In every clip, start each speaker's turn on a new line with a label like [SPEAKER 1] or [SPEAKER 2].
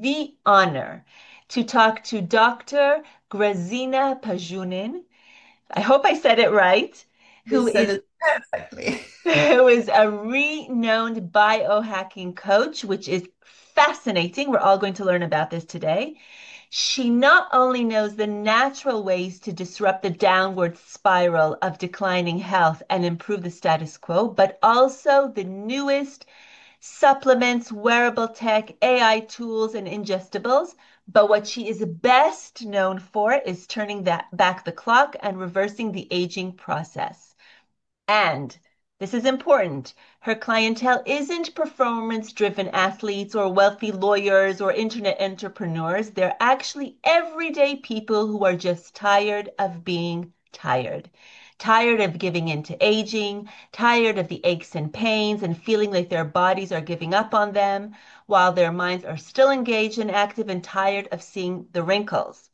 [SPEAKER 1] the honor to talk to Dr. Grazyna Pajunen. I hope I said it right,
[SPEAKER 2] You
[SPEAKER 1] who
[SPEAKER 2] said
[SPEAKER 1] is
[SPEAKER 2] it perfectly.
[SPEAKER 1] who is a renowned biohacking coach, which is fascinating. We're all going to learn about this today. She not only knows the natural ways to disrupt the downward spiral of declining health and improve the status quo, but also the newest supplements, wearable tech, AI tools, and ingestibles. But what she is best known for is turning that back the clock and reversing the aging process. And this is important. Her clientele isn't performance driven athletes or wealthy lawyers or internet entrepreneurs. They're actually everyday people who are just tired of being tired. Tired of giving in to aging, tired of the aches and pains and feeling like their bodies are giving up on them while their minds are still engaged and active, and tired of seeing the wrinkles.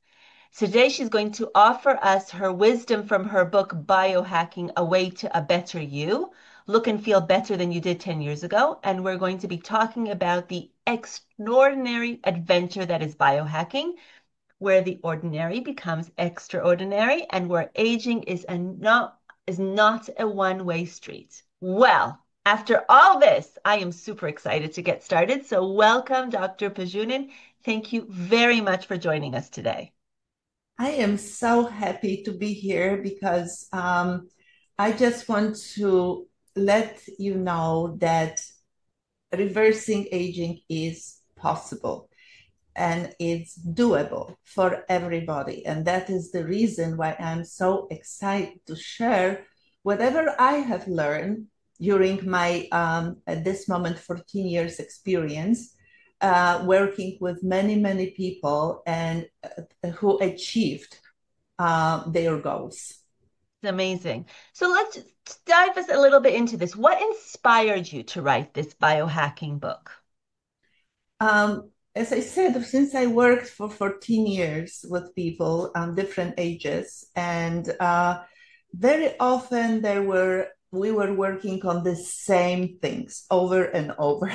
[SPEAKER 1] Today, she's going to offer us her wisdom from her book, Biohacking: A Way to a Better You. Look and feel better than you did 10 years ago. And we're going to be talking about the extraordinary adventure that is biohacking, where the ordinary becomes extraordinary and where aging is not a one-way street. Well, after all this, I am super excited to get started. So welcome, Dr. Pajunen. Thank you very much for joining us today.
[SPEAKER 2] I am so happy to be here because I just want to let you know that reversing aging is possible and it's doable for everybody. And that is the reason why I'm so excited to share whatever I have learned during my, at this moment, 14 years experience working with many, many people and who achieved their goals.
[SPEAKER 1] It's amazing. So let's dive us a little bit into this. What inspired you to write this biohacking book?
[SPEAKER 2] As I said, since I worked for 14 years with people different ages, and very often we were working on the same things over and over.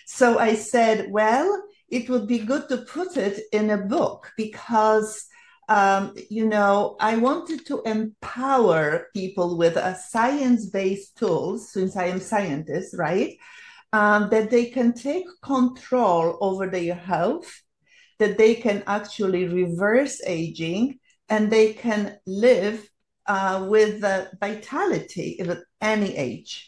[SPEAKER 2] So I said, well, it would be good to put it in a book because I wanted to empower people with a science-based tools, since I am scientist, right? That they can take control over their health, that they can actually reverse aging, and they can live with vitality at any age.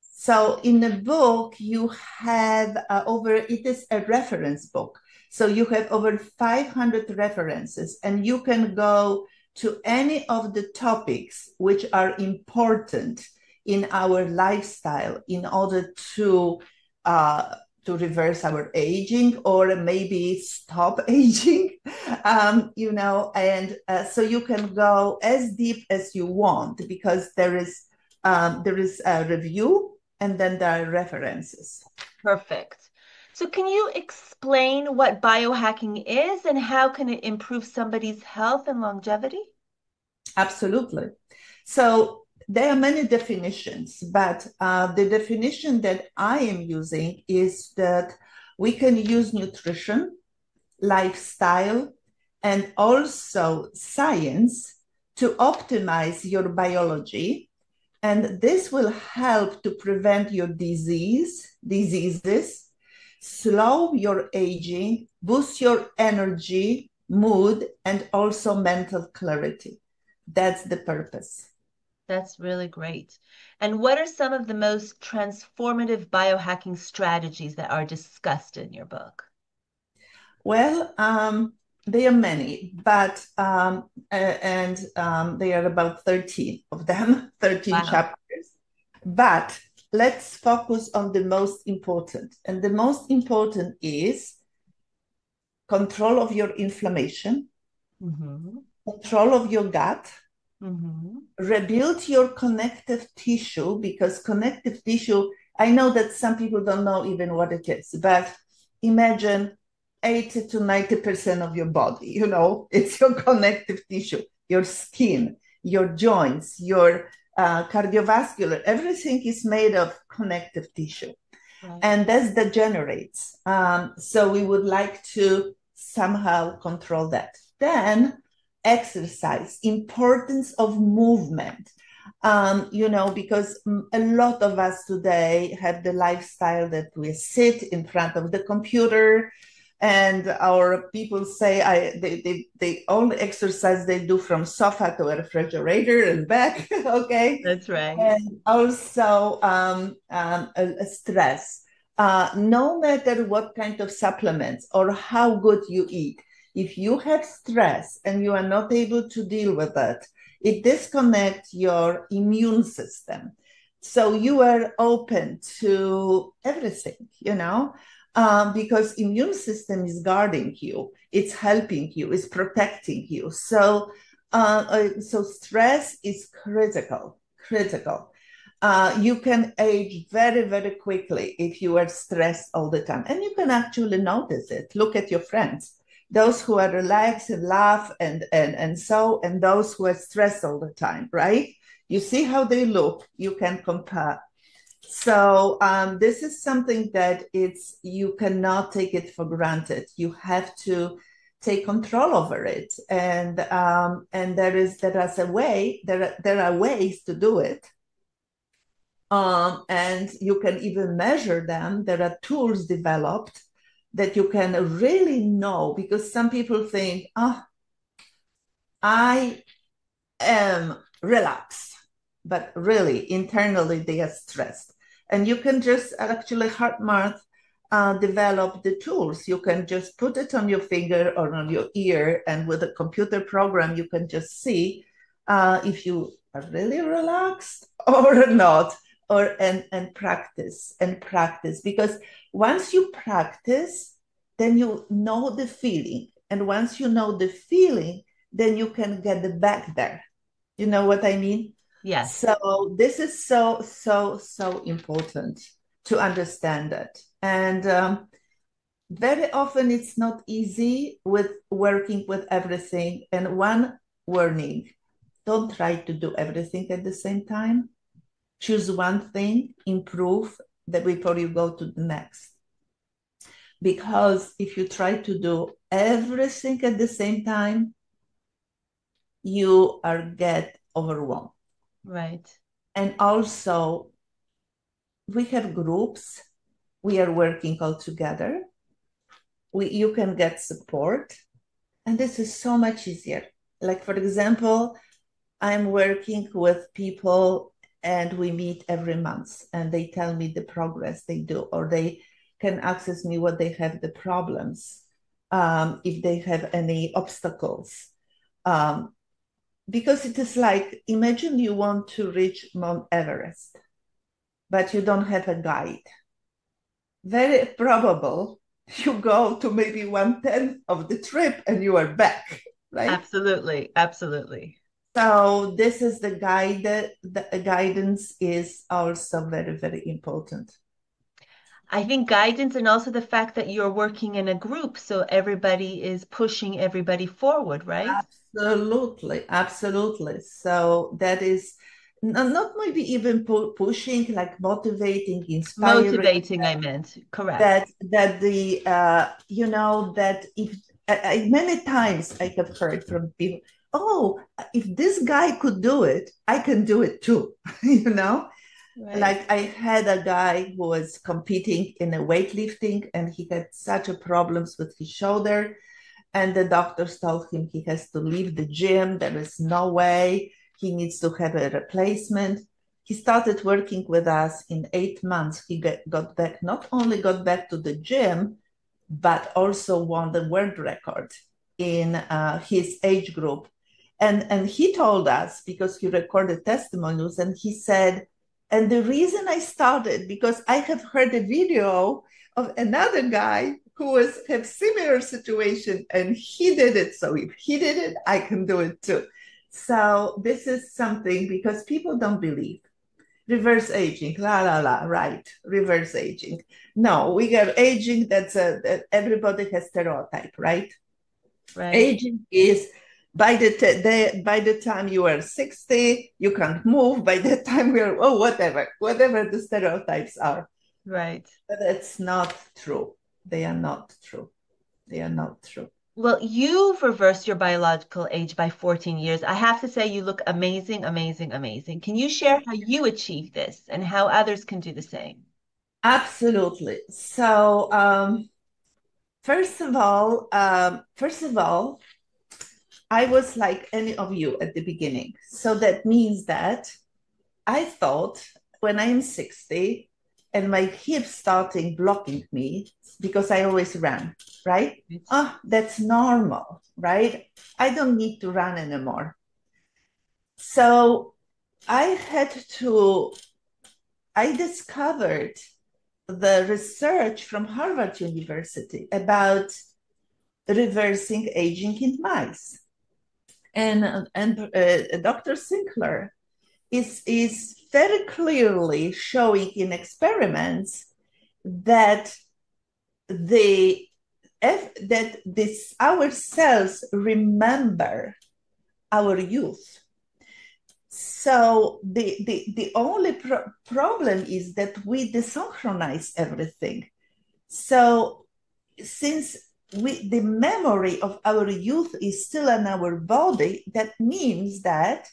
[SPEAKER 2] So in the book, you have it is a reference book. So you have over 500 references, and you can go to any of the topics which are important in our lifestyle in order to reverse our aging or maybe stop aging, and so you can go as deep as you want because there is a review and then there are references.
[SPEAKER 1] Perfect. So can you explain what biohacking is and how can it improve somebody's health and longevity?
[SPEAKER 2] Absolutely. So there are many definitions, but the definition that I am using is that we can use nutrition, lifestyle, and also science to optimize your biology. And this will help to prevent your diseases, slow your aging, boost your energy, mood, and also mental clarity. That's the purpose.
[SPEAKER 1] That's really great. And what are some of the most transformative biohacking strategies that are discussed in your book?
[SPEAKER 2] Well, there are many, but and there are about 13 of them, 13
[SPEAKER 1] Wow.
[SPEAKER 2] chapters. But let's focus on the most important. And the most important is control of your inflammation,
[SPEAKER 1] Mm-hmm.
[SPEAKER 2] control of your gut,
[SPEAKER 1] Mm-hmm.
[SPEAKER 2] rebuild your connective tissue, because connective tissue, I know that some people don't know even what it is, but imagine 80 to 90% of your body, it's your connective tissue, your skin, your joints, your cardiovascular, everything is made of connective tissue.
[SPEAKER 1] Right.
[SPEAKER 2] and that degenerates. So we would like to somehow control that. Then exercise, importance of movement. Because a lot of us today have the lifestyle that we sit in front of the computer, and our people say they only exercise they do from sofa to a refrigerator and back. Okay.
[SPEAKER 1] That's right.
[SPEAKER 2] And also a stress. No matter what kind of supplements or how good you eat, if you have stress and you are not able to deal with it disconnects your immune system. So you are open to everything, because immune system is guarding you, it's helping you, it's protecting you. So stress is critical. You can age very, very quickly if you are stressed all the time. And you can actually notice it. Look at your friends, those who are relaxed and laugh and those who are stressed all the time, right? You see how they look, you can compare. So this is something that you cannot take it for granted. You have to take control over it, and there are ways to do it, and you can even measure them. There are tools developed that you can really know, because some people think, oh, I am relaxed, but really internally they are stressed. And you can just actually HeartMath develop the tools. You can just put it on your finger or on your ear, and with a computer program, you can just see if you are really relaxed or not, and practice. Because once you practice, then you know the feeling, and once you know the feeling, then you can get back there. You know what I mean?
[SPEAKER 1] Yes.
[SPEAKER 2] So this is so important to understand it. And very often it's not easy with working with everything. And one warning, don't try to do everything at the same time. Choose one thing, improve that before you go to the next. Because if you try to do everything at the same time, you are get overwhelmed.
[SPEAKER 1] Right.
[SPEAKER 2] And also, we have groups. We are working all together. You can get support, and this is so much easier. Like, for example, I'm working with people, and we meet every month, and they tell me the progress they do, or they can access me what they have the problems, if they have any obstacles. Um, because it is like, imagine you want to reach Mount Everest, but you don't have a guide. Very probable you go to maybe 1/10 of the trip and you are back, right?
[SPEAKER 1] Absolutely. Absolutely.
[SPEAKER 2] So this is the guide. The guidance is also very, very important.
[SPEAKER 1] I think guidance and also the fact that you're working in a group, so everybody is pushing everybody forward, right?
[SPEAKER 2] Absolutely, absolutely. So that is not maybe even pushing, like motivating, inspiring.
[SPEAKER 1] Motivating, I meant. Correct.
[SPEAKER 2] That the that if many times I have heard from people, oh, if this guy could do it, I can do it too.
[SPEAKER 1] Right.
[SPEAKER 2] Like I had a guy who was competing in a weightlifting, and he had such a problems with his shoulder, and the doctors told him he has to leave the gym. There is no way. He needs to have a replacement. He started working with us. In 8 months. He got back, not only got back to the gym, but also won the world record in his age group. And he told us, because he recorded testimonials, and he said, and the reason I started, because I have heard a video of another guy who was have similar situation, and he did it. So if he did it, I can do it too. So this is something, because people don't believe reverse aging, la la la, right? Reverse aging. No, we got aging. That everybody has stereotype, right?
[SPEAKER 1] Right.
[SPEAKER 2] Aging is by the time you are 60, you can't move. By the time we are, oh, whatever the stereotypes are.
[SPEAKER 1] Right.
[SPEAKER 2] But it's not true. They are not true. They are not true.
[SPEAKER 1] Well, you've reversed your biological age by 14 years. I have to say, you look amazing, amazing, amazing. Can you share how you achieve this and how others can do the same?
[SPEAKER 2] Absolutely. So, first of all, I was like any of you at the beginning. So that means that I thought when I'm 60 and my hips starting blocking me because I always ran, right?
[SPEAKER 1] Right.
[SPEAKER 2] Ah, that's normal, right? I don't need to run anymore. So I had to, I discovered the research from Harvard University about reversing aging in mice. And Dr. Sinclair is very clearly showing in experiments that the that this our cells remember our youth. So the only problem is that we desynchronize everything. So since the memory of our youth is still in our body, that means that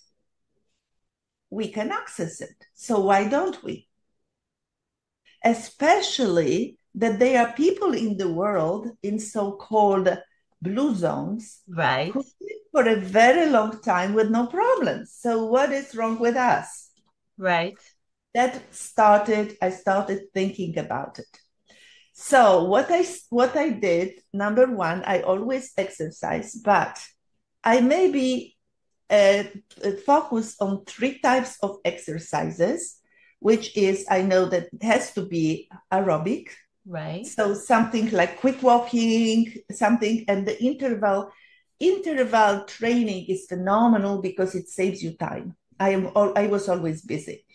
[SPEAKER 2] we can access it. So why don't we? Especially that there are people in the world in so-called blue zones
[SPEAKER 1] Right.
[SPEAKER 2] who live for a very long time with no problems. So what is wrong with us?
[SPEAKER 1] Right.
[SPEAKER 2] I started thinking about it. So what I did, number one, I always exercise, but I maybe uh, focus on three types of exercises, which is I know that it has to be aerobic,
[SPEAKER 1] Right.
[SPEAKER 2] so something like quick walking, something, and the interval training is phenomenal because it saves you time. I was always busy.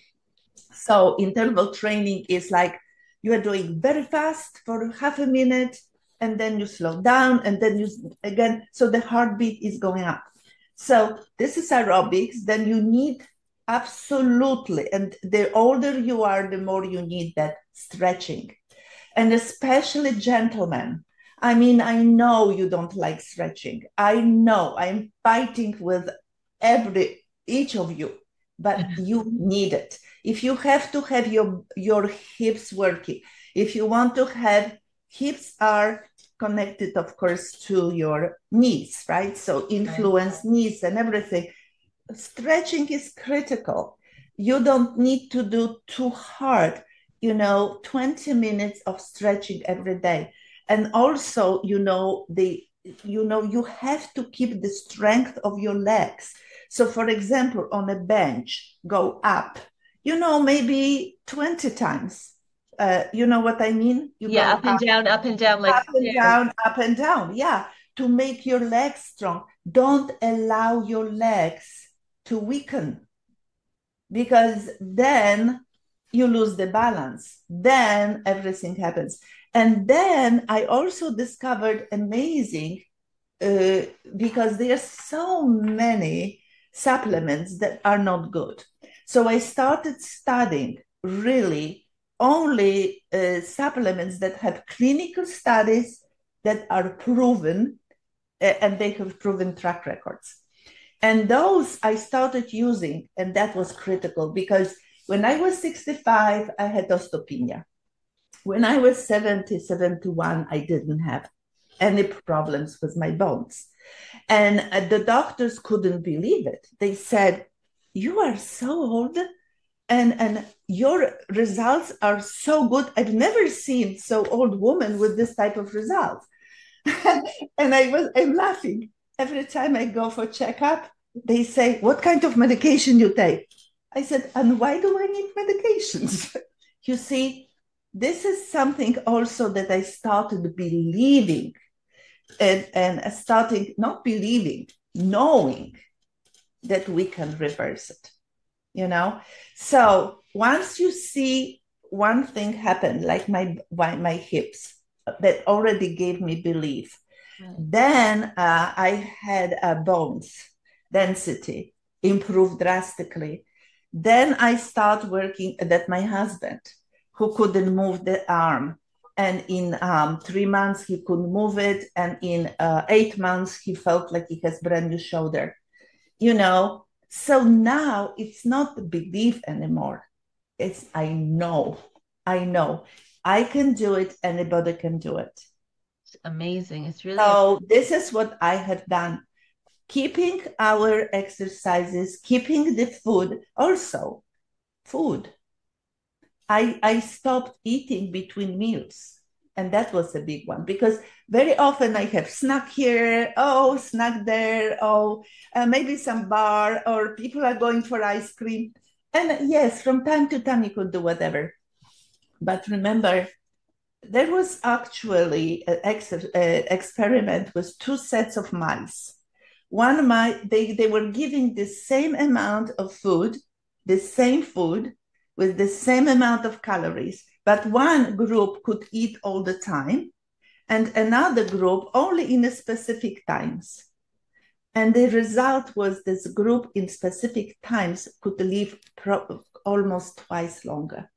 [SPEAKER 2] So interval training is like you are doing very fast for half a minute and then you slow down and then you again. So the heartbeat is going up. So this is aerobics. Then you need absolutely, and the older you are, the more you need that stretching. And especially gentlemen. I mean, I know you don't like stretching. I know I'm fighting with every each of you, but you need it. If you have to have your hips working, if you want to have hips are connected, of course, to your knees, right? So
[SPEAKER 1] Right.
[SPEAKER 2] influence knees and everything. Stretching is critical. You don't need to do too hard, 20 minutes of stretching every day. And also, you have to keep the strength of your legs. So for example, on a bench, go up, maybe 20 times. You know what I mean? You
[SPEAKER 1] Yeah,
[SPEAKER 2] go
[SPEAKER 1] up and down like
[SPEAKER 2] up and
[SPEAKER 1] stairs.
[SPEAKER 2] down, up and down. Yeah, to make your legs strong. Don't allow your legs to weaken because then you lose the balance. Then everything happens. And then I also discovered amazing uh, because there are so many supplements that are not good. So I started studying really only supplements that have clinical studies that are proven and they have proven track records. And those I started using, and that was critical because when I was 65, I had osteopenia. When I was 70, 71, I didn't have any problems with my bones. And the doctors couldn't believe it. They said, "You are so old and your results are so good. I've never seen so old woman with this type of results." And I'm laughing. Every time I go for checkup, they say, "What kind of medication you take?" I said, "And why do I need medications?" You see, this is something also that I started believing and starting not believing, knowing that we can reverse it, you know? So once you see one thing happen, like my hips, that already gave me belief.
[SPEAKER 1] Right.
[SPEAKER 2] Then I had a bones density improved drastically. Then I start working that my husband. who couldn't move the arm. And in 3 months, he could move it. And in 8 months, he felt like he has brand new shoulder, you know? So now it's not the belief anymore. It's, I know. I can do it. Anybody can do it.
[SPEAKER 1] It's amazing. It's really
[SPEAKER 2] So this is what I have done. Keeping our exercises, keeping the food, also food. I stopped eating between meals. And that was a big one because very often I have snack here, oh, snack there, oh, maybe some bar, or people are going for ice cream. And yes, from time to time you could do whatever. But remember, there was actually an experiment with two sets of mice. One mice, they were giving the same amount of food, the same food, with the same amount of calories, but one group could eat all the time, and another group only in specific times. And the result was this group in specific times could live almost twice longer.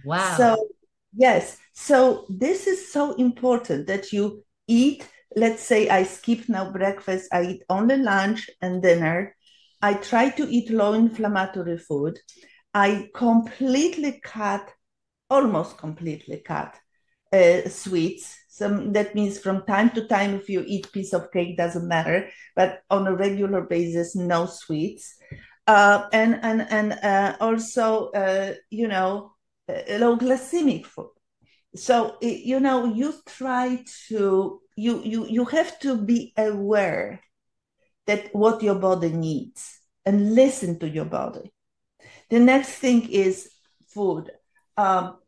[SPEAKER 1] wow.
[SPEAKER 2] So, yes, so this is so important that you eat. Let's say I skip now breakfast, I eat only lunch and dinner. I try to eat low inflammatory food. I completely cut, almost completely cut sweets. So that means from time to time, if you eat piece of cake, doesn't matter, but on a regular basis, no sweets. And also, low glycemic food. So you try to you have to be aware that what your body needs and listen to your body. The next thing is food. Um,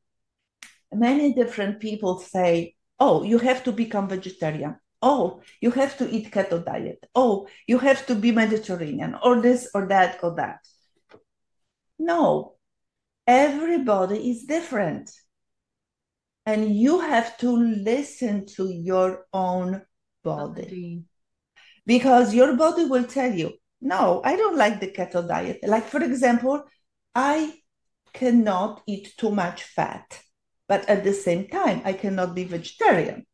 [SPEAKER 2] Many different people say, oh, you have to become vegetarian. Oh, you have to eat keto diet. Oh, you have to be Mediterranean, or this, or that, or that. No, everybody is different. And you have to listen to your own body
[SPEAKER 1] Body.
[SPEAKER 2] because your body will tell you, no, I don't like the keto diet. Like, for example, I cannot eat too much fat, but at the same time, I cannot be vegetarian,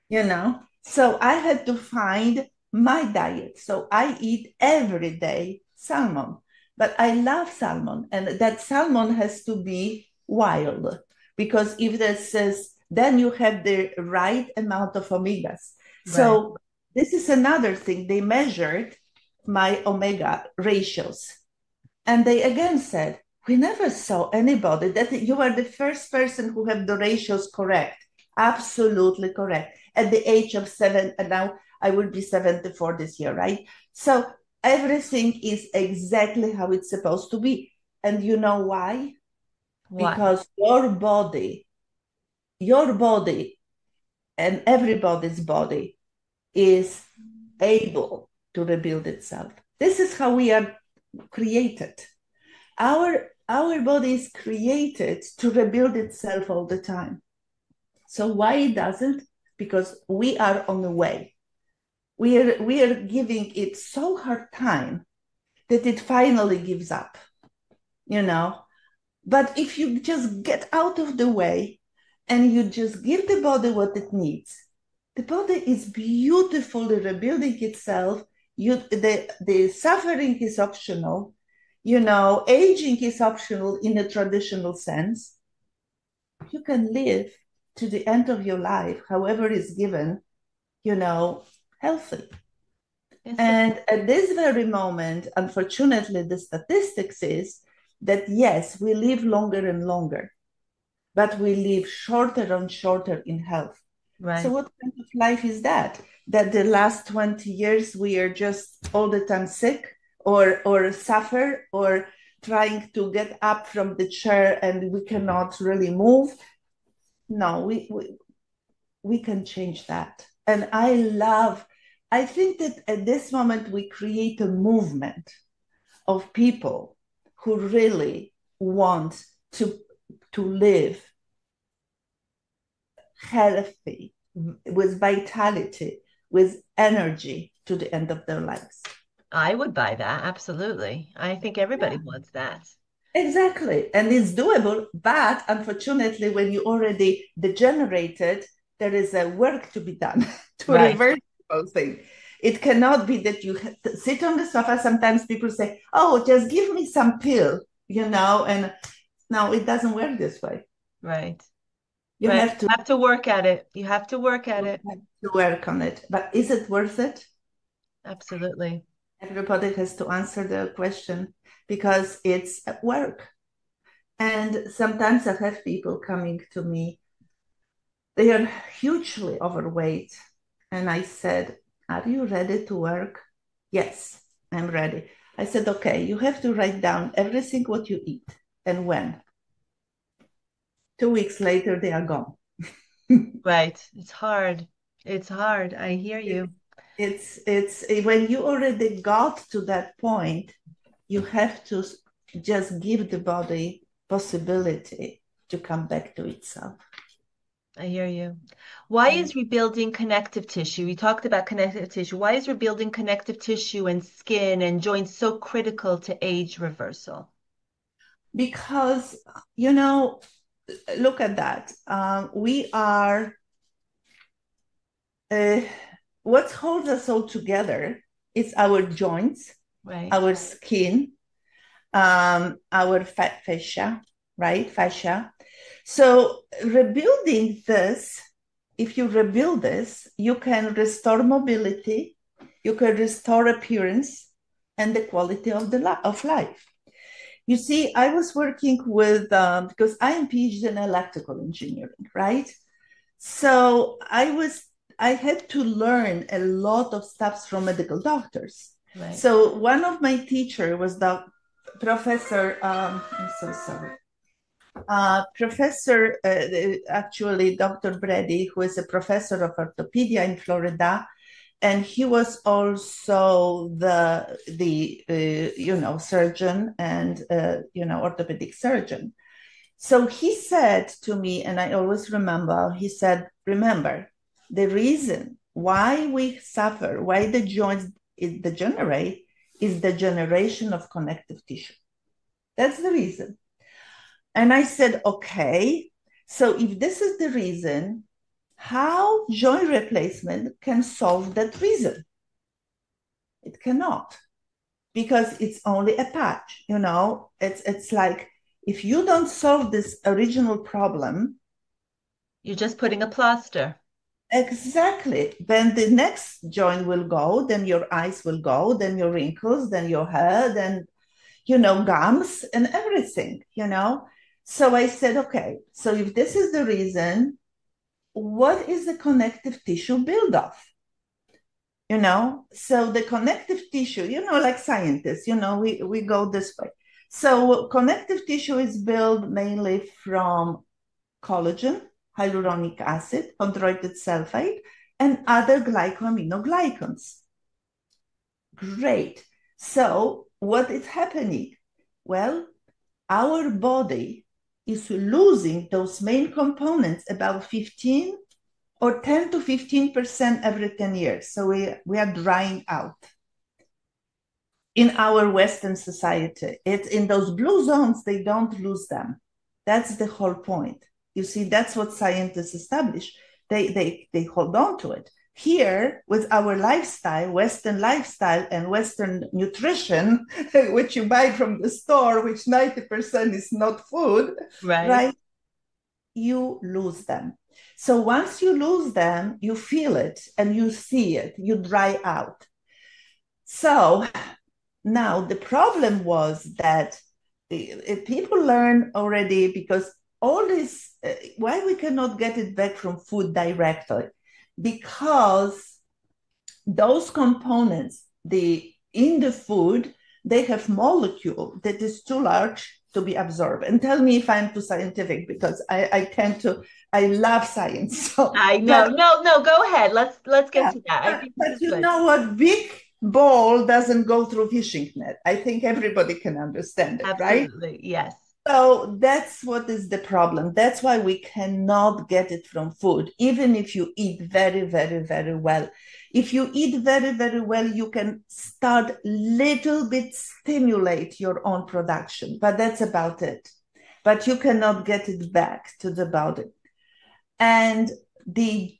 [SPEAKER 2] you know? So I had to find my diet. So I eat every day salmon, but I love salmon, and that salmon has to be wild because if that says, then you have the right amount of omegas.
[SPEAKER 1] Right.
[SPEAKER 2] So this is another thing. They measured my omega ratios, and they again said, we never saw anybody that you are the first person who have the ratios correct. Absolutely correct. At the age of 7, and now I will be 74 this year, right? So everything is exactly how it's supposed to be. And you know why?
[SPEAKER 1] What?
[SPEAKER 2] Because your body and everybody's body is able to rebuild itself. This is how we are created. Our body is created to rebuild itself all the time. So why it doesn't? Because we are on the way. We are giving it so hard time that it finally gives up, you know. But if you just get out of the way and you just give the body what it needs, the body is beautifully rebuilding itself. The suffering is optional, aging is optional in a traditional sense. You can live to the end of your life, however is given, you know, healthy.
[SPEAKER 1] It's so
[SPEAKER 2] And at this very moment, unfortunately, the statistics is that yes, we live longer and longer, but we live shorter and shorter in health. So,
[SPEAKER 1] right.
[SPEAKER 2] what kind of life is that? That the last 20 years we are just all the time sick or suffer or trying to get up from the chair and we cannot really move? No, we can change that. And I think that at this moment we create a movement of people who really want to live healthy, with vitality, with energy to the end of their lives.
[SPEAKER 1] I would buy that. Absolutely. I think everybody
[SPEAKER 2] Yeah.
[SPEAKER 1] wants that.
[SPEAKER 2] Exactly. And it's doable. But unfortunately, when you already degenerated, there is a work to be done to
[SPEAKER 1] Right,
[SPEAKER 2] reverse the whole thing. It cannot be that you sit on the sofa. Sometimes people say, oh, just give me some pill, and no, it doesn't work this way.
[SPEAKER 1] right,
[SPEAKER 2] You
[SPEAKER 1] right.
[SPEAKER 2] have
[SPEAKER 1] You have to work at it. You have to work at it.
[SPEAKER 2] to work on it. But is it worth it?
[SPEAKER 1] Absolutely.
[SPEAKER 2] Everybody has to answer the question because it's at work. And sometimes I have people coming to me, they are hugely overweight. And I said, are you ready to work? Yes, I'm ready. I said, okay, you have to write down everything what you eat and when. 2 weeks later, they are gone.
[SPEAKER 1] Right. It's hard. It's hard. I hear you.
[SPEAKER 2] It's when you already got to that point, you have to just give the body possibility to come back to itself.
[SPEAKER 1] I hear you. Why is rebuilding connective tissue? You talked about connective tissue. Why is rebuilding connective tissue and skin and joints so critical to age reversal?
[SPEAKER 2] Because look at that. We are uh, what holds us all together is our joints,
[SPEAKER 1] Right.
[SPEAKER 2] our skin, our fat fascia, right? Fascia. So rebuilding this, if you rebuild this, you can restore mobility, you can restore appearance and the quality of of life. You see, I was working with because I am PhD in electrical engineering, right? So I had to learn a lot of stuff from medical doctors.
[SPEAKER 1] Right.
[SPEAKER 2] So one of my teacher was the professor. I'm so sorry. Professor, actually, Dr. Brady, who is a professor of orthopedic in Florida, and he was also the surgeon and orthopedic surgeon. So he said to me, and I always remember, he said, remember, the reason why we suffer, why the joints degenerate, is the generation of connective tissue. That's the reason. And I said, okay, so if this is the reason, how joint replacement can solve that reason? It cannot, because it's only a patch, it's like if you don't solve this original problem.
[SPEAKER 1] You're just putting a plaster.
[SPEAKER 2] Exactly. Then the next joint will go, then your eyes will go, then your wrinkles, then your hair, then, gums and everything. So I said, okay, so if this is the reason, what is the connective tissue build of? So the connective tissue, like scientists, we go this way. So connective tissue is built mainly from collagen, hyaluronic acid, chondroitin sulfate, and other glycoaminoglycans. Great. So, what is happening? Well, our body is losing those main components about 15 or 10 to 15% every 10 years. So, we are drying out in our Western society. It's in those blue zones, they don't lose them. That's the whole point. You see, that's what scientists establish. They hold on to it. Here, with our lifestyle, Western lifestyle and Western nutrition, which you buy from the store, which 90% is not food,
[SPEAKER 1] Right.
[SPEAKER 2] right? You lose them. So once you lose them, you feel it and you see it, you dry out. So now, the problem was that people learn already because all this, why we cannot get it back from food directly? Because those components, in the food, they have molecule that is too large to be absorbed. And tell me if I'm too scientific because I love science. So,
[SPEAKER 1] I know.
[SPEAKER 2] but
[SPEAKER 1] No, no, go ahead. Let's get
[SPEAKER 2] yeah,
[SPEAKER 1] to that. I think this
[SPEAKER 2] but
[SPEAKER 1] is
[SPEAKER 2] you
[SPEAKER 1] good.
[SPEAKER 2] know what? Big ball doesn't go through fishing net. I think everybody can understand it, right?
[SPEAKER 1] Absolutely. Yes.
[SPEAKER 2] So that's what is the problem. That's why we cannot get it from food, even if you eat very, very, very well. If you eat very, very well, you can start little bit stimulate your own production, but that's about it. But you cannot get it back to the body. And the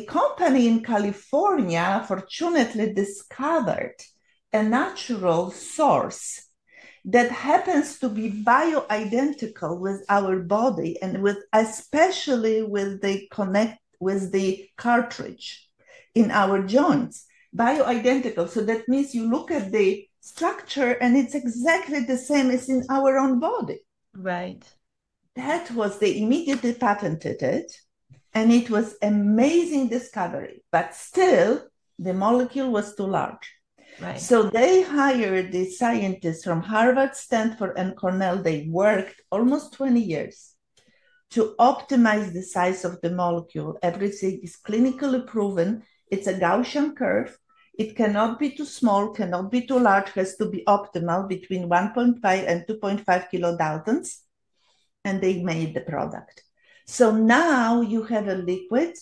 [SPEAKER 2] company in California fortunately discovered a natural source that happens to be bioidentical with our body and with especially with the connect with the cartridge in our joints, bioidentical. So that means you look at the structure and it's exactly the same as in our own body.
[SPEAKER 1] Right.
[SPEAKER 2] That was, they immediately patented it, and it was amazing discovery, but still the molecule was too large.
[SPEAKER 1] Right.
[SPEAKER 2] So they hired the scientists from Harvard, Stanford, and Cornell. They worked almost 20 years to optimize the size of the molecule. Everything is clinically proven. It's a Gaussian curve. It cannot be too small, cannot be too large, has to be optimal between 1.5 and 2.5 kilodaltons. And they made the product. So now you have a liquid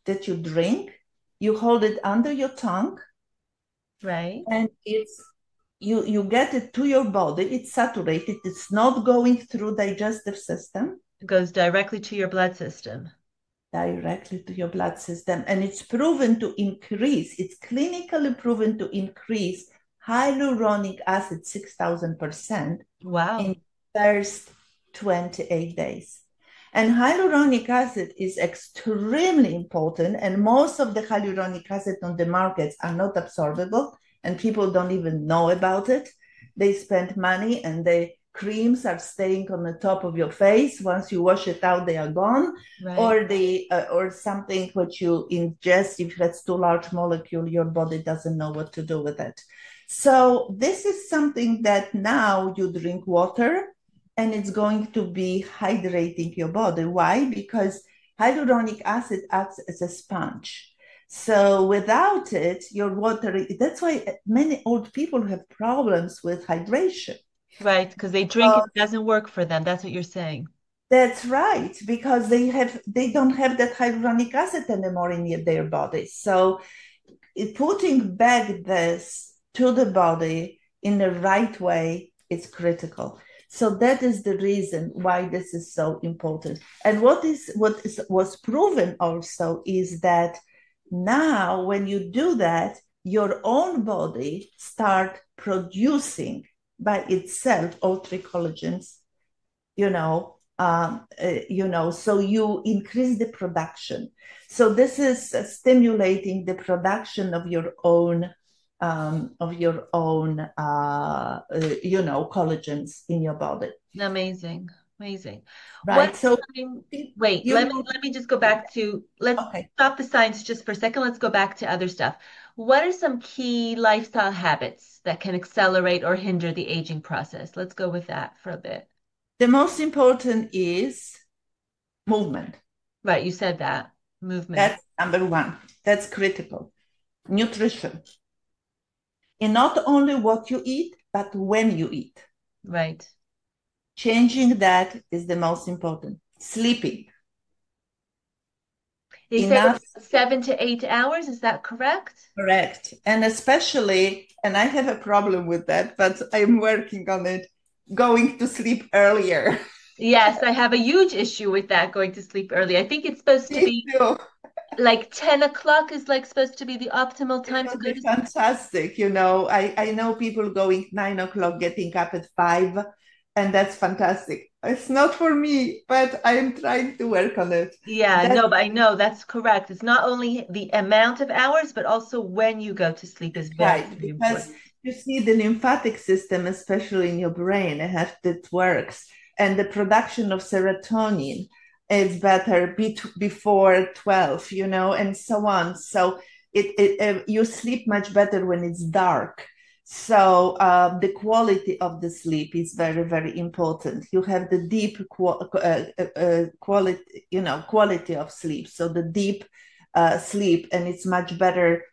[SPEAKER 2] that you drink, you hold it under your tongue,
[SPEAKER 1] Right.
[SPEAKER 2] and it's you get it to your body. It's saturated. It's not going through digestive system,
[SPEAKER 1] It goes directly to your blood system.
[SPEAKER 2] directly to your blood system, and it's proven to increase. It's clinically proven to increase hyaluronic acid 6,000% in
[SPEAKER 1] Wow.
[SPEAKER 2] first 28 days. And hyaluronic acid is extremely important, and most of the hyaluronic acid on the markets are not absorbable, and people don't even know about it. They spend money, and the creams are staying on the top of your face. Once you wash it out, they are gone.
[SPEAKER 1] Right.
[SPEAKER 2] Or something which you ingest, if it's too large molecule, your body doesn't know what to do with it. So this is something that now you drink water and it's going to be hydrating your body. Why? Because hyaluronic acid acts as a sponge. So without it, your water, that's why many old people have problems with hydration.
[SPEAKER 1] Right. Because they drink
[SPEAKER 2] Uh,
[SPEAKER 1] it doesn't work for them. That's what you're saying.
[SPEAKER 2] that's right, because they don't have that hyaluronic acid anymore in their body. So putting back this to the body in the right way is critical. So that is the reason why this is so important. And was proven also is that now when you do that, your own body start producing by itself all three collagens, so you increase the production. So this is stimulating the production of your own collagens in your body,
[SPEAKER 1] Amazing. Amazing. What
[SPEAKER 2] right? So
[SPEAKER 1] time? Wait,
[SPEAKER 2] you know,
[SPEAKER 1] let me just go back to let's
[SPEAKER 2] okay.
[SPEAKER 1] stop the science just for a second. Let's go back to other stuff. What are some key lifestyle habits that can accelerate or hinder the aging process? Let's go with that for a bit.
[SPEAKER 2] The most important is movement.
[SPEAKER 1] Right, you said that. Movement.
[SPEAKER 2] That's number one. That's critical. Nutrition. And not only what you eat, but when you eat.
[SPEAKER 1] Right.
[SPEAKER 2] Changing that is the most important. Sleeping.
[SPEAKER 1] They say
[SPEAKER 2] Enough.
[SPEAKER 1] about 7 to 8 hours. Is that correct?
[SPEAKER 2] Correct. And especially, and I have a problem with that, but I'm working on it, going to sleep earlier.
[SPEAKER 1] Yes, I have a huge issue with that, going to sleep early. I think it's supposed to
[SPEAKER 2] Me
[SPEAKER 1] be
[SPEAKER 2] too.
[SPEAKER 1] like 10 o'clock is like supposed to be the optimal
[SPEAKER 2] It
[SPEAKER 1] time to
[SPEAKER 2] would
[SPEAKER 1] go
[SPEAKER 2] be
[SPEAKER 1] to sleep.
[SPEAKER 2] fantastic. I know people going 9 o'clock, getting up at 5, and that's fantastic. It's not for me, but I'm trying to work on it.
[SPEAKER 1] Yeah,
[SPEAKER 2] That's
[SPEAKER 1] no, but I know that's correct. It's not only the amount of hours, but also when you go to sleep is very,
[SPEAKER 2] right,
[SPEAKER 1] very
[SPEAKER 2] because
[SPEAKER 1] important.
[SPEAKER 2] you see the lymphatic system, especially in your brain, it works, and the production of serotonin is better before 12, and so on. So you sleep much better when it's dark. So the quality of the sleep is very, very important. You have the deep quality, quality of sleep. So the deep sleep, and it's much better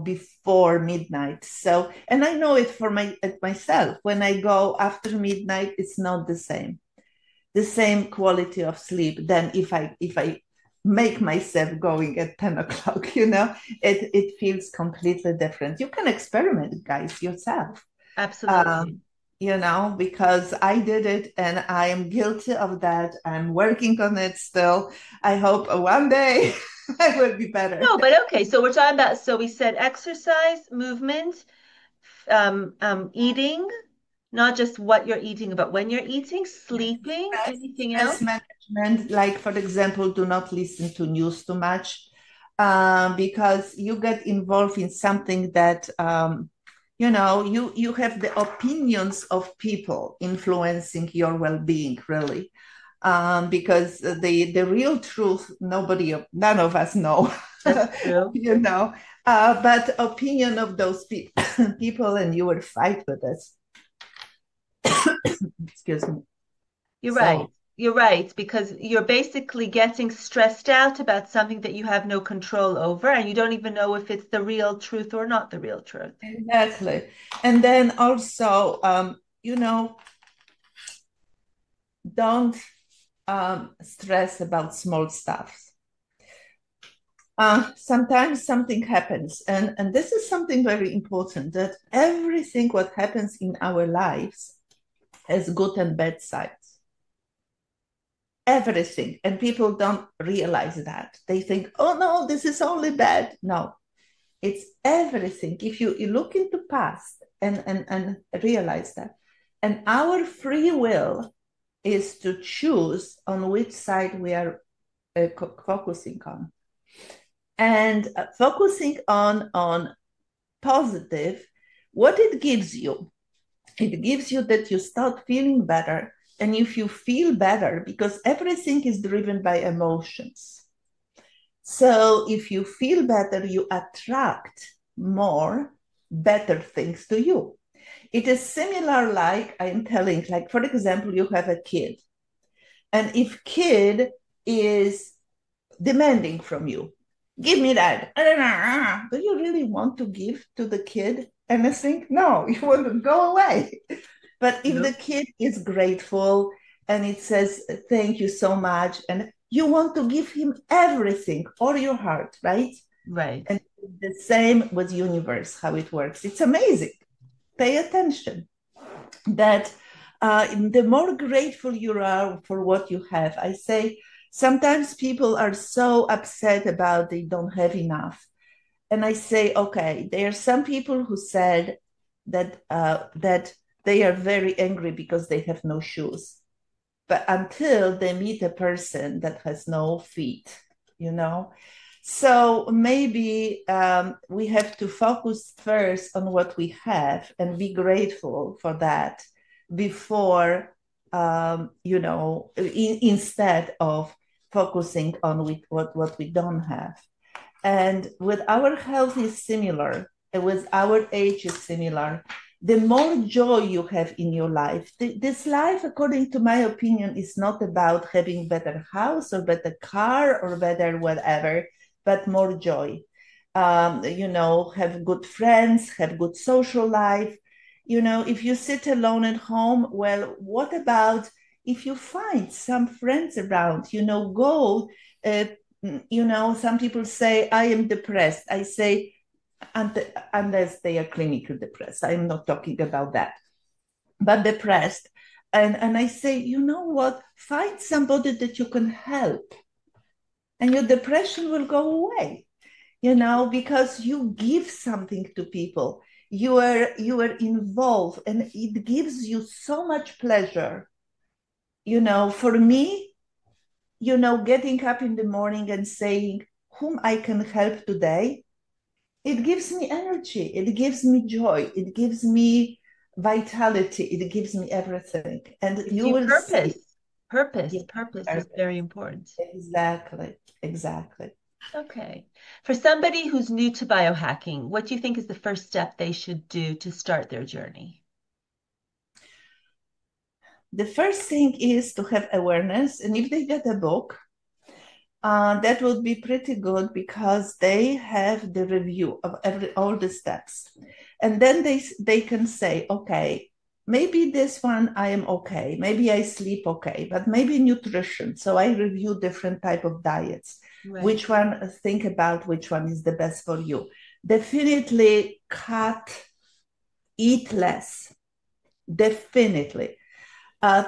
[SPEAKER 2] before midnight. So, and I know it for myself. When I go after midnight, it's not the same quality of sleep than if I make myself going at 10 o'clock, it feels completely different. You can experiment, guys, yourself.
[SPEAKER 1] Absolutely.
[SPEAKER 2] um, because I did it and I am guilty of that. I'm working on it still. I hope one day I will be better.
[SPEAKER 1] No, but okay. So we're talking about, so we said exercise, movement, eating, not just what you're eating, but when you're eating,
[SPEAKER 2] Yes.
[SPEAKER 1] sleeping, anything
[SPEAKER 2] Stress
[SPEAKER 1] else?
[SPEAKER 2] management, like for example, do not listen to news too much, because you get involved in something that you have the opinions of people influencing your well-being, really. Because the real truth, none of us know,
[SPEAKER 1] That's true.
[SPEAKER 2] you know. But opinion of those people, and you will fight with us. Excuse me.
[SPEAKER 1] You're right.
[SPEAKER 2] So
[SPEAKER 1] You're right, because you're basically getting stressed out about something that you have no control over, and you don't even know if it's the real truth or not the real truth.
[SPEAKER 2] exactly. And then also, don't stress about small stuff. Sometimes something happens, and this is something very important, that everything what happens in our lives has good and bad sides. Everything. And people don't realize that. They think, oh no, this is only bad. No, it's everything. If you look into past and realize that. And our free will is to choose on which side we are focusing on. And focusing on positive, what it gives you that you start feeling better. And if you feel better, because everything is driven by emotions. So if you feel better, you attract more better things to you. It is similar, like I am telling, like, for example, you have a kid. And if kid is demanding from you, give me that. Do you really want to give to the kid anything? No, you want to go away. But if the
[SPEAKER 1] Nope.
[SPEAKER 2] kid is grateful and it says, thank you so much, and you want to give him everything, all your heart, right?
[SPEAKER 1] Right.
[SPEAKER 2] And the same with universe, how it works. It's amazing. Pay attention that the more grateful you are for what you have. I say sometimes people are so upset about they don't have enough. And I say, okay, there are some people who said that they are very angry because they have no shoes. But until they meet a person that has no feet, you know. So maybe we have to focus first on what we have and be grateful for that before, instead of focusing on what we don't have. And with our health is similar, and with our age is similar. The more joy you have in your life, this life, according to my opinion, is not about having better house or better car or better whatever, but more joy. Have good friends, have good social life. If you sit alone at home, well, what about if you find some friends around? Go. Some people say, I am depressed. I say, unless they are clinically depressed. I'm not talking about that, but depressed. And I say, you know what? Find somebody that you can help, and your depression will go away. Because you give something to people. You are involved, and it gives you so much pleasure. For me, getting up in the morning and saying, whom I can help today, it gives me energy, it gives me joy, it gives me vitality, it gives me everything. And
[SPEAKER 1] Gives
[SPEAKER 2] you
[SPEAKER 1] you
[SPEAKER 2] will see.
[SPEAKER 1] purpose. Purpose.
[SPEAKER 2] Yeah,
[SPEAKER 1] Purpose is
[SPEAKER 2] perfect.
[SPEAKER 1] very important.
[SPEAKER 2] Exactly, exactly.
[SPEAKER 1] Okay. For somebody who's new to biohacking, what do you think is the first step they should do to start their journey?
[SPEAKER 2] The first thing is to have awareness. And if they get a book, That would be pretty good because they have the review of all the steps, and then they can say, okay, maybe this one I am okay, maybe I sleep okay, but maybe nutrition. So I review different type of diets.
[SPEAKER 1] Right.
[SPEAKER 2] Which one? Think about which one is the best for you. Definitely cut, eat less. Definitely.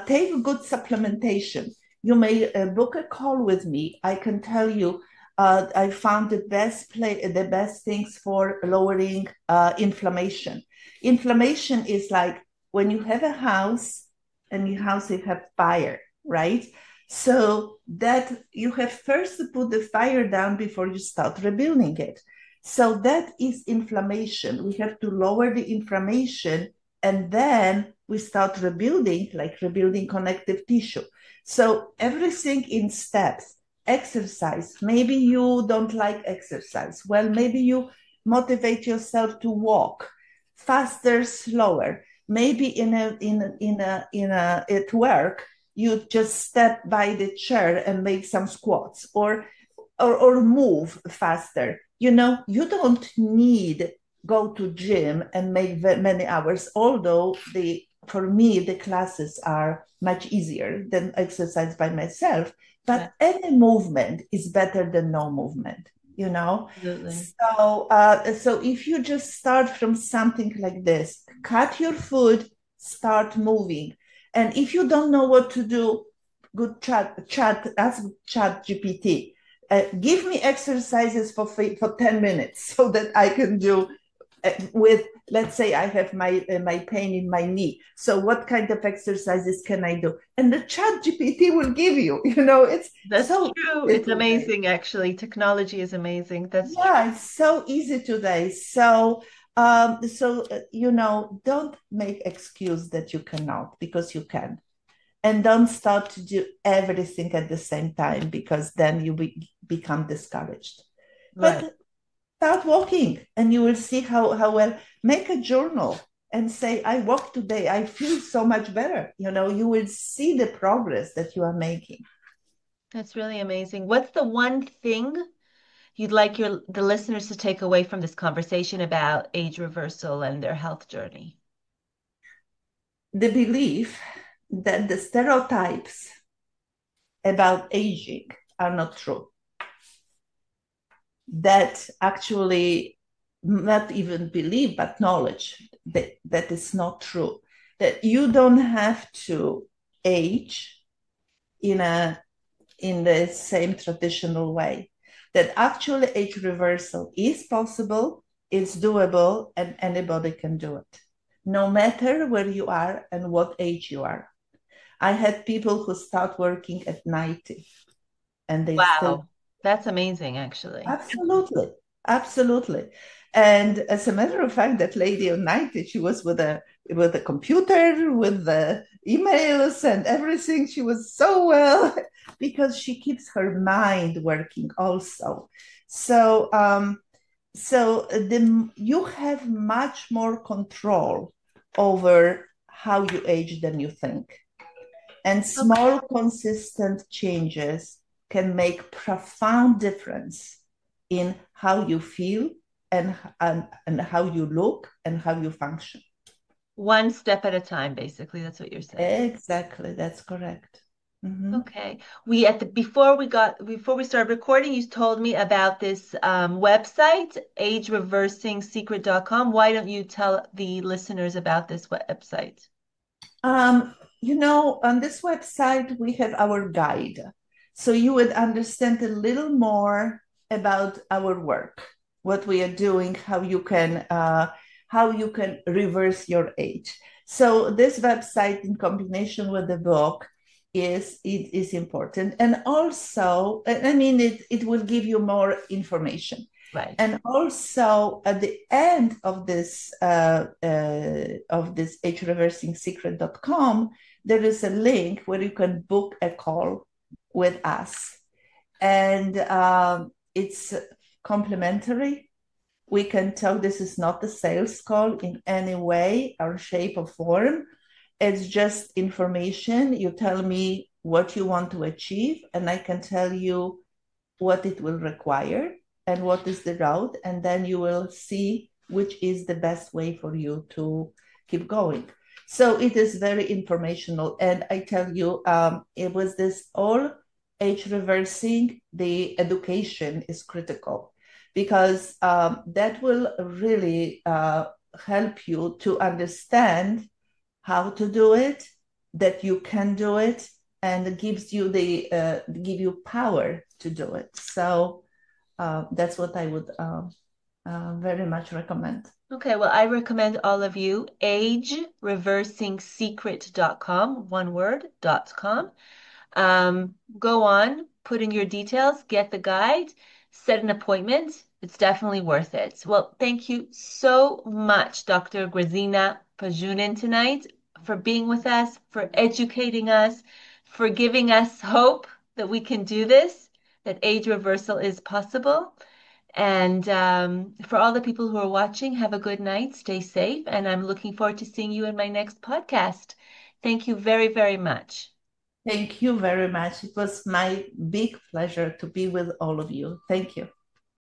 [SPEAKER 2] Take good supplementation. You may book a call with me. I can tell you, I found the best things for lowering inflammation. Inflammation is like when you have a house and your house you have fire, right? So that you have first to put the fire down before you start rebuilding it. So that is inflammation. We have to lower the inflammation and then we start rebuilding, like rebuilding connective tissue. So everything in steps. Exercise. Maybe you don't like exercise. Well, maybe you motivate yourself to walk faster, slower. Maybe in a at work you just step by the chair and make some squats, or move faster. You don't need go to gym and make many hours, although the for me the classes are much easier than exercise by myself,
[SPEAKER 1] Right.
[SPEAKER 2] but any movement is better than no movement.
[SPEAKER 1] Absolutely.
[SPEAKER 2] So if you just start from something like this, cut your food, start moving. And if you don't know what to do, good ask chat GPT. Give me exercises for 10 minutes so that I can do with, let's say I have my pain in my knee, so what kind of exercises can I do, and the chat GPT will give you. It's
[SPEAKER 1] That's
[SPEAKER 2] so
[SPEAKER 1] true.
[SPEAKER 2] easy
[SPEAKER 1] It's
[SPEAKER 2] today.
[SPEAKER 1] amazing, actually. Technology is amazing. That's true.
[SPEAKER 2] Yeah, it's so easy today. So don't make excuse that you cannot, because you can. And don't start to do everything at the same time, because then you become discouraged.
[SPEAKER 1] Right.
[SPEAKER 2] But start walking and you will see how well. Make a journal and say, I walked today, I feel so much better. You will see the progress that you are making.
[SPEAKER 1] That's really amazing. What's the one thing you'd like the listeners to take away from this conversation about age reversal and their health journey?
[SPEAKER 2] The belief that the stereotypes about aging are not true, that actually, not even believe but knowledge that is not true, that you don't have to age in a in the same traditional way, that actually age reversal is possible, it's doable, and anybody can do it, no matter where you are and what age you are. I had people who start working at 90 and they still.
[SPEAKER 1] Wow. That's amazing, actually.
[SPEAKER 2] Absolutely, absolutely. And as a matter of fact, that lady on 90, she was with a computer, with the emails and everything. She was so well because she keeps her mind working also. So you have much more control over how you age than you think. And
[SPEAKER 1] Okay.
[SPEAKER 2] small, consistent changes can make profound difference in how you feel, and how you look and how you function.
[SPEAKER 1] One step at a time, basically. That's what you're saying.
[SPEAKER 2] Exactly, that's correct. Mhm.
[SPEAKER 1] Okay. We at the before we started recording, you told me about this website, agereversingsecret.com. Why don't you tell the listeners about this website?
[SPEAKER 2] On this website, we have our guide. So you would understand a little more about our work, what we are doing, how you can reverse your age. So this website, in combination with the book, is important. And also, I mean, it will give you more information.
[SPEAKER 1] Right.
[SPEAKER 2] And also at the end of this agereversingsecret.com, there is a link where you can book a call with us. And it's complimentary. We can tell this is not a sales call in any way or shape or form. It's just information. You tell me what you want to achieve, and I can tell you what it will require and what is the route, and then you will see which is the best way for you to keep going. So it is very informational. And I tell you, it was this all age reversing, the education is critical because that will really help you to understand how to do it, that you can do it, and it gives you the give you power to do it. So that's what I would very much recommend.
[SPEAKER 1] Okay, well, I recommend all of you agereversingsecret.com, one word.com. Go on, put in your details, get the guide, set an appointment. It's definitely worth it. Well, thank you so much, Dr. Grazyna Pajunen, tonight for being with us, for educating us, for giving us hope that we can do this, that age reversal is possible. And for all the people who are watching, have a good night, stay safe, and I'm looking forward to seeing you in my next podcast. Thank you very, very much.
[SPEAKER 2] Thank you very much. It was my big pleasure to be with all of you. Thank you.